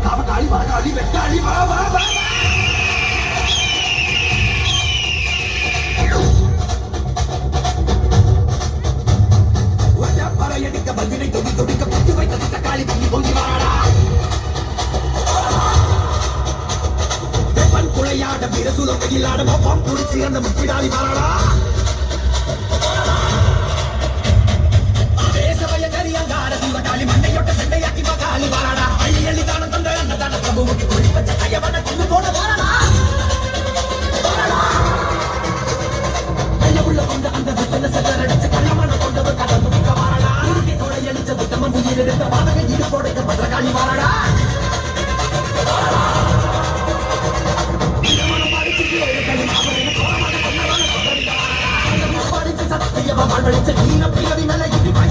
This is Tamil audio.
காவக்காளி வரகாளி வெட்டாளி வா வா வா பறையடிக்க பதிலை தொடி தொடிக்க பட்டு வைத்த தக்காளி பொங்கி பொங்கி வாடா வெப்பன் குளையாட பிரசுலம் வெயிலாட மொப்பம் குடிச்சு அந்த முப்பிடாதி வாடா தேசமய கரியங்கார சிவகாளி மண்டையொட்ட சண்டையாக்கி மகாளி வாடா அள்ளி அள்ளி தானம் தந்த அந்த தான பிரபுவுக்கு கொடி வச்ச கையவன கொண்டு போட வாடா கைய உள்ள கொண்ட அந்த வெத்தன சதரடிச்சு கண்ணமான கொண்டவர் கதை முடிக்க வாடா இறுதி தொலை அளிச்ச புத்தமன் உயிரெடுத்த பாதக இடு போடைக்க பத்திரகாளி வாடா